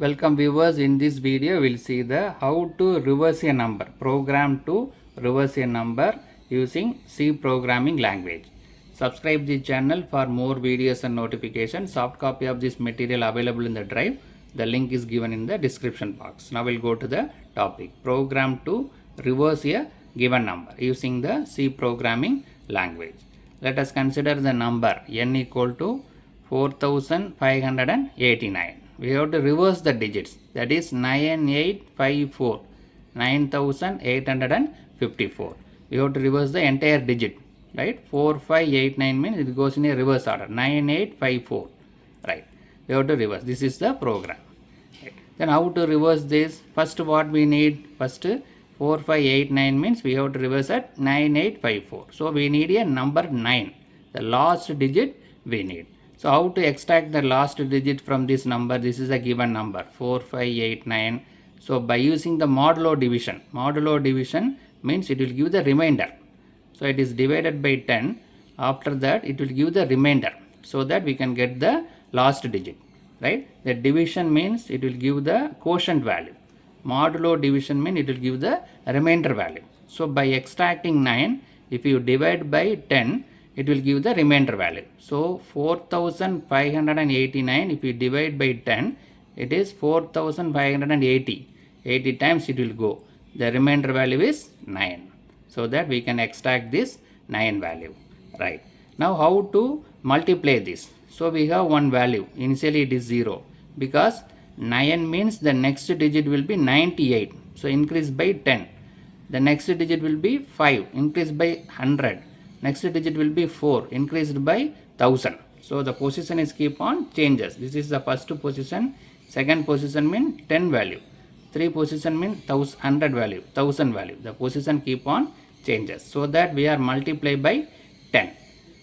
Welcome viewers. In this video we'll see the how to reverse a number, program to reverse a number using C programming language. Subscribe the channel for more videos and notifications. Soft copy of this material available in the drive. The link is given in the description box. Now we'll go to the topic, program to reverse a given number using the C programming language. Let us consider the number n equal to 4589. We have to reverse the digits, that is 9854, 9854. We have to reverse the entire digit, right? 4589 means it goes in a reverse order, 9854, right? We have to reverse. This is the program, right? Then how to reverse this? First what we need? First 4589 means we have to reverse at 9854. So we need a number 9, the last digit we need. So how to extract the last digit from this number? This is a given number 4589. So by using the modulo division means it will give the remainder. So it is divided by 10. After that it will give the remainder, so that we can get the last digit, right? The division means it will give the quotient value. Modulo division means it will give the remainder value. So by extracting 9, if you divide by 10, it will give the remainder value. So 4589, if you divide by 10, it is 4580. 80 times it will go. The remainder value is 9. So that we can extract this 9 value, right? Now how to multiply this? So we have one value. Initially it is 0, because 9 means the next digit will be 98. So increase by 10. The next digit will be 5, increase by 100. Next digit will be 4, increased by 1000. So the position is keep on changes. This is the first position. Second position mean 10 value. 3 position mean 100 value, 1000 value. The position keep on changes. So that we are multiply by 10.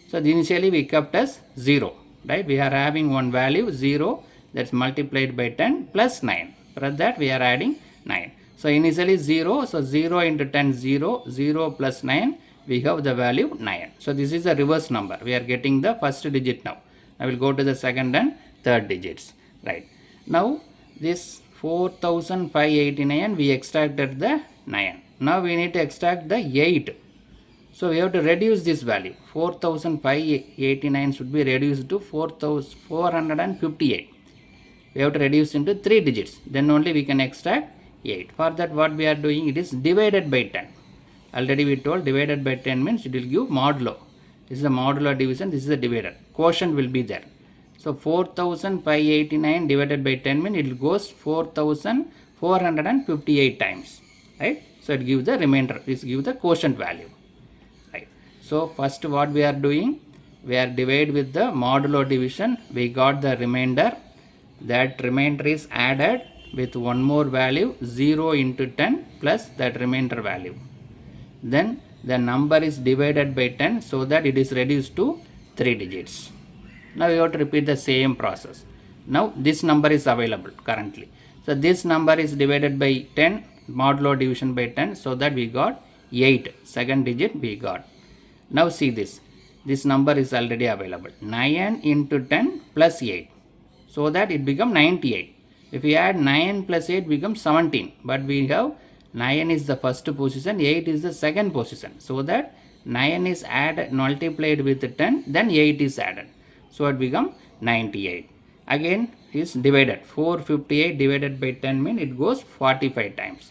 So initially we kept as 0, right? We are having one value 0, that's multiplied by 10 plus 9. For that we are adding 9. So initially 0. So 0 into 10, 0. 0 plus 9. We have the value 9. So this is the reverse number. We are getting the first digit now. I will go to the second and third digits, right? Now this 4589 we extracted the 9. Now we need to extract the 8. So we have to reduce this value. 4589 should be reduced to 4458. We have to reduce into 3 digits. Then only we can extract 8. For that what we are doing? It is divided by 10. Already we told divided by 10 means it will give modulo. This is a modulo division, this is a divider. Quotient will be there. So 4589 divided by 10 means it goes 4458 times, right? So it gives the remainder, this gives the quotient value, right? So first what we are doing? We are divided with the modulo division. We got the remainder. That remainder is added with one more value 0 into 10 plus that remainder value. Then the number is divided by 10, so that it is reduced to 3 digits. Now we have to repeat the same process. Now this number is available currently. So this number is divided by 10, modulo division by 10, so that we got 8. Second digit we got. Now see this. This number is already available. 9 into 10 plus 8. So that it becomes 98. If we add 9 plus 8 becomes 17. But we have 9 is the first position, 8 is the second position. So that 9 is added, multiplied with 10, then 8 is added. So it becomes 98. Again is divided. 458 divided by 10 means it goes 45 times.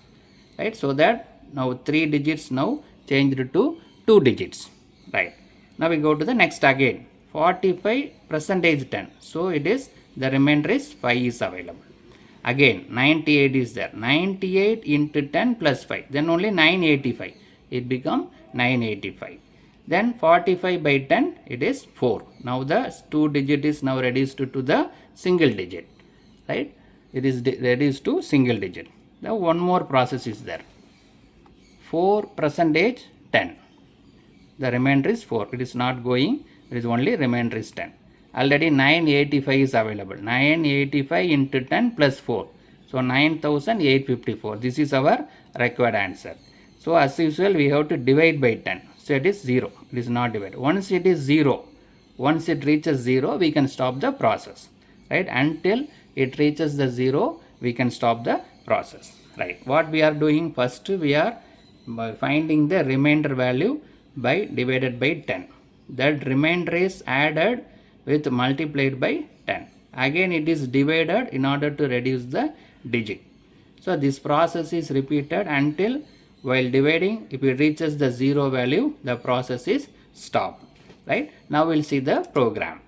Right? So that now 3 digits now changed to 2 digits. Right? Now we go to the next again. 45 percentage 10. So it is the remainder is 5 is available. Again 98 is there. 98 into 10 plus 5. Then only 985. It become 985. Then 45 by 10 it is 4. Now the 2 digit is now reduced to the single digit. Right? It is reduced to single digit. Now one more process is there. 4 percentage 10. The remainder is 4. It is not going. It is only remainder is 10. Already 985 is available. 985 into 10 plus 4. So 9854. This is our required answer. So as usual we have to divide by 10. So it is 0. It is not divided. Once it is 0, once it reaches 0, we can stop the process, right? Until it reaches the 0, we can stop the process, right? What we are doing first, we are finding the remainder value by divided by 10. That remainder is added with multiplied by 10. Again it is divided in order to reduce the digit. So this process is repeated until while dividing, if it reaches the 0 value, the process is stopped, right? Now we'll see the program.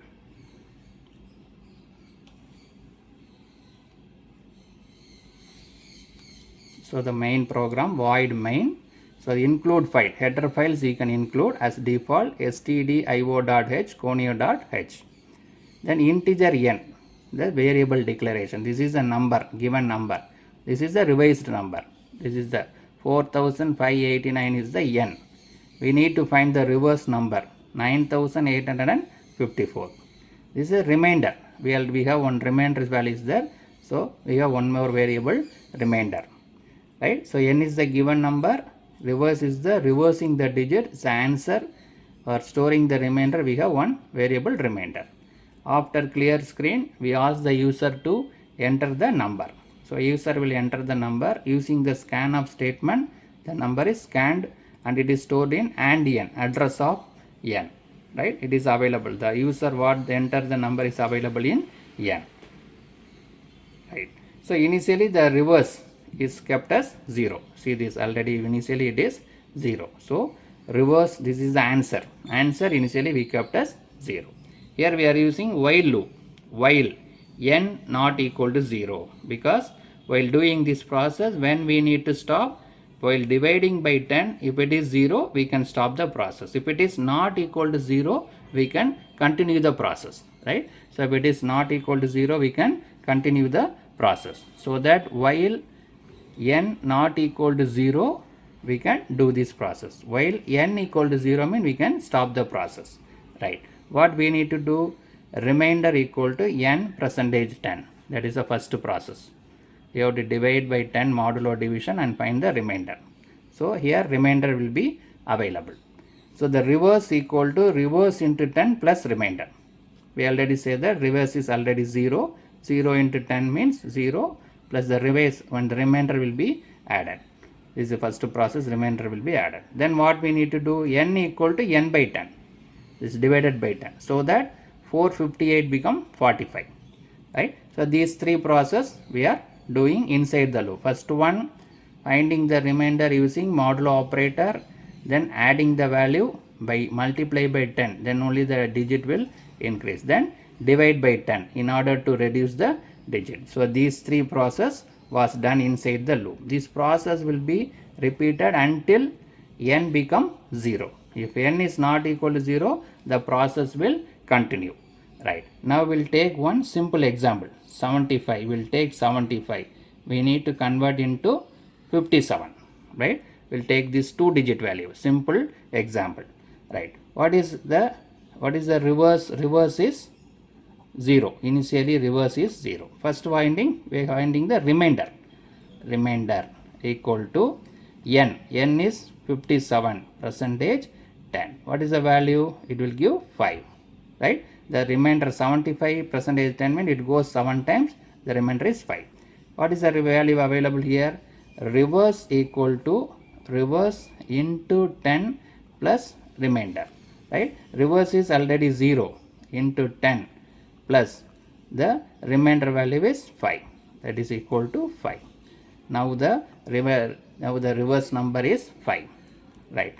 So the main program, void main. So include file, header files you can include as default stdio.h, conio.h. Then integer n, the variable declaration. This is a number, given number. This is the revised number. This is the 4589 is the n. We need to find the reverse number, 9854. This is a remainder. We have one remainder value is there. So we have one more variable remainder. Right? So n is the given number, reverse is the reversing the digit, it's the answer, or storing the remainder, we have one variable remainder. After clear screen, we ask the user to enter the number. So user will enter the number using the scanf statement. The number is scanned and it is stored in and n, address of n. Right? It is available. The user what enter the number is available in n. Right? So initially the reverse is kept as 0. See this already, initially it is 0. So reverse, this is the answer. Answer initially we kept as 0. Here we are using while loop, while n not equal to 0, because while doing this process, when we need to stop, while dividing by 10, if it is 0, we can stop the process. If it is not equal to 0, we can continue the process, right? So if it is not equal to 0, we can continue the process. So that while n not equal to 0, we can do this process. While n equal to 0 means we can stop the process, right? What we need to do, remainder equal to n percentage 10. That is the first process. You have to divide by 10 modulo division and find the remainder. So here remainder will be available. So the reverse equal to reverse into 10 plus remainder. We already say that reverse is already 0. 0 into 10 means 0 plus the reverse, when the remainder will be added. This is the first process, remainder will be added. Then what we need to do, n equal to n by 10. This is divided by 10. So that 458 become 45. Right? So these three process we are doing inside the loop. First one, finding the remainder using modulo operator, then adding the value by multiply by 10, then only the digit will increase. Then divide by 10 in order to reduce the digit. So these three process was done inside the loop. This process will be repeated until n become 0. If n is not equal to 0, the process will continue. Right. Now we'll take one simple example. 75. We'll take 75. We need to convert into 57. Right. We'll take this 2-digit value. Simple example. Right. What is the reverse? Reverse is 0. Initially reverse is 0. First finding, we are finding the remainder. Remainder equal to n. N is 57 percentage 10. What is the value? It will give 5. Right. The remainder 75 percentage 10 means it goes 7 times. The remainder is 5. What is the value available here? Reverse equal to reverse into 10 plus remainder. Right. Reverse is already 0 into 10 plus the remainder value is 5. That is equal to 5. Now the reverse number is 5. Right.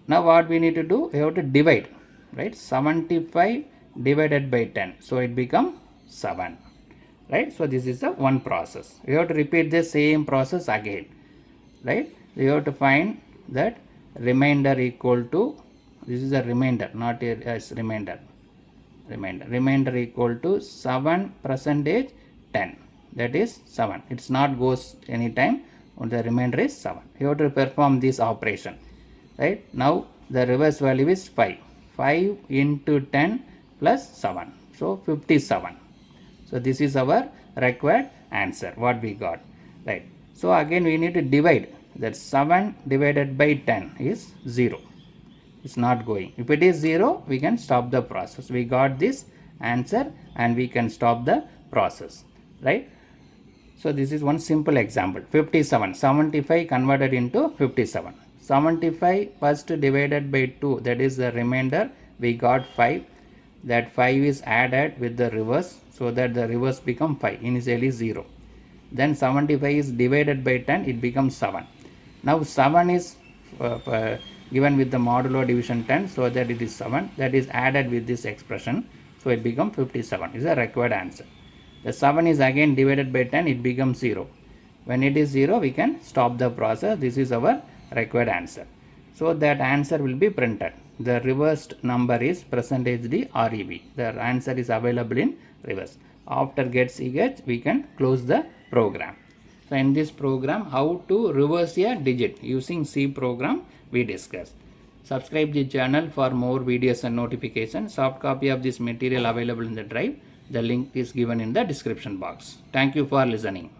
Now what we need to do? We have to divide. Right. 75 divided by 10. So it become 7. Right. So this is the one process. We have to repeat the same process again. Right. We have to find that remainder equal to, this is a remainder, not as remainder. Remainder equal to 7 percentage 10. That is 7. It's not goes anytime. The remainder is 7. You have to perform this operation. Right. Now the reverse value is 5. 5 into 10 plus 7. So 57. So this is our required answer. What we got. Right. So again we need to divide. That 7 divided by 10 is 0. It's not going. If it is 0, we can stop the process. We got this answer and we can stop the process. Right. So this is one simple example. 57, 75 converted into 57. 75 first divided by 2, that is the remainder, we got 5. That 5 is added with the reverse, so that the reverse become 5, initially 0. Then 75 is divided by 10, it becomes 7. Now 7 is given with the modulo division 10, so that it is 7, that is added with this expression, so it becomes 57 is the required answer. The 7 is again divided by 10, it becomes 0. When it is 0, we can stop the process. This is our required answer. So that answer will be printed. The reversed number is percentage D REV. The answer is available in reverse. After get CH, we can close the program. So in this program, how to reverse a digit using C program we discussed. Subscribe the channel for more videos and notifications. Soft copy of this material available in the drive. The link is given in the description box. Thank you for listening.